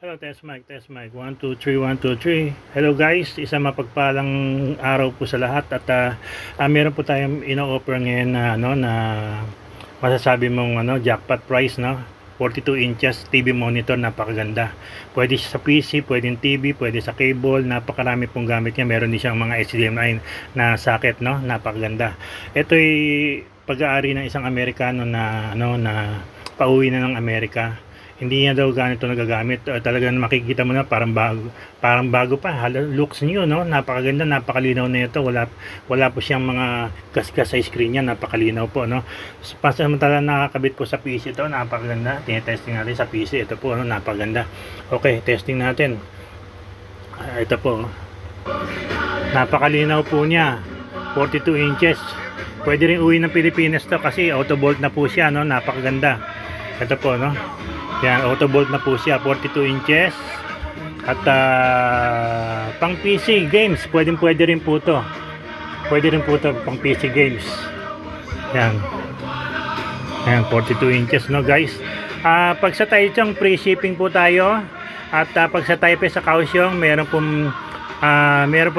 Hello, test mic. 1, 2, 3, 1, 2, 3. Hello guys, isang mapagpalang araw po sa lahat at meron po tayong ino-offer ngayon na masasabi mong jackpot price, no? 42 inches TV monitor, napakaganda. Pwede siya sa PC, pwedeng TV, pwede sa cable, napakarami pong gamit niya. Meron din siyang mga HDMI na socket, no? Napakaganda. Ito'y pag-aari ng isang Amerikano na pauwi na ng Amerika. Hindi niya daw ganito nagagamit. Talagang makikita mo na parang bago pa. Looks niyo, no? Napakaganda, napakalinaw na ito. Wala po siyang mga gasgas sa screen niya. Napakalinaw po, no? Pansamantala nakakabit po sa PC ito. Napakaganda. Tinetesting natin sa PC. Ito po, no? Napakaganda. Okay, testing natin. Ito po. Napakalinaw po niya. 42 inches. Pwede rin uwi ng Pilipinas to kasi auto bolt na po siya, no? Napakaganda. Ito po, no? Yan, auto bolt na po siya, 42 inches. At pang PC games, pwede rin po to. Pwede rin po to pang PC games. Yan. Yan, 42 inches, no guys. Pag sa Taichung, free shipping po tayo. At pag sa Taipei sa Kaohsiung, meron pong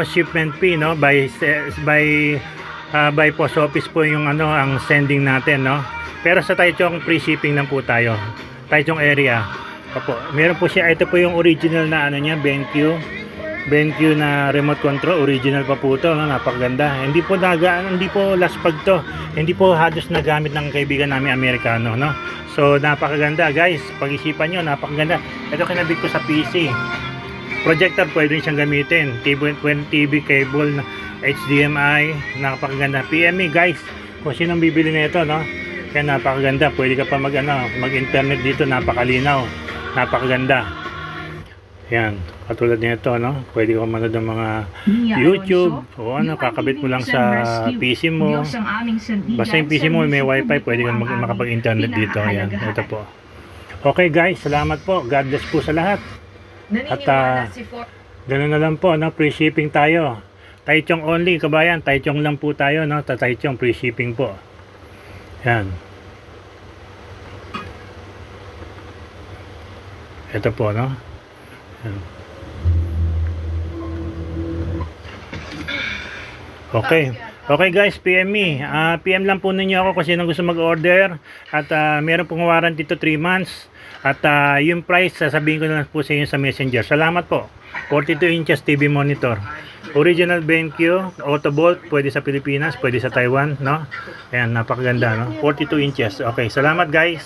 shipment fee, no? By post office po yung ang sending natin, no? Pero sa Taichung, free shipping lang po tayo. Taichung area. Opo, meron po siya. Ito po yung original na niya, BenQ na remote control. Original pa po ito, no? Napakaganda. Hindi po last pag to. Hindi po halos nagamit ng kaibigan namin Amerikano, no? So napakaganda guys. Pag-isipan nyo, napakaganda. Ito kinabit ko sa PC. Projector pwede rin siyang gamitin. TV cable, HDMI, napakaganda. PME guys, kung sinong bibili na ito, no? Kaya napakaganda. Pwede ka pa mag-internet dito. Napakalinaw. Napakaganda. Yan. Katulad nito, no? Pwede ka manood ng mga YouTube. O kakabit mo lang sa PC mo. Basta yung PC mo may wifi, pwede ka makapag-internet dito. Yan. Ito po. Okay guys, salamat po. God bless po sa lahat. At ganoon na lang po, no? Free shipping tayo. Taichung only, kabayan. Taichung lang po tayo, no? Taichung free shipping po. Yan. Ito po, no? Yan. Okay. Okay guys, PM me. PM lang po ninyo ako kung sino gusto mag-order. At meron pong warranty to 3 months. At yung price, sasabihin ko na lang po sa inyo sa messenger. Salamat po. 42 inches TV monitor. Original BenQ, auto bolt, pwede sa Pilipinas, pwede sa Taiwan, no? Ayan, napakaganda, no? 42 inches. Okay, salamat guys.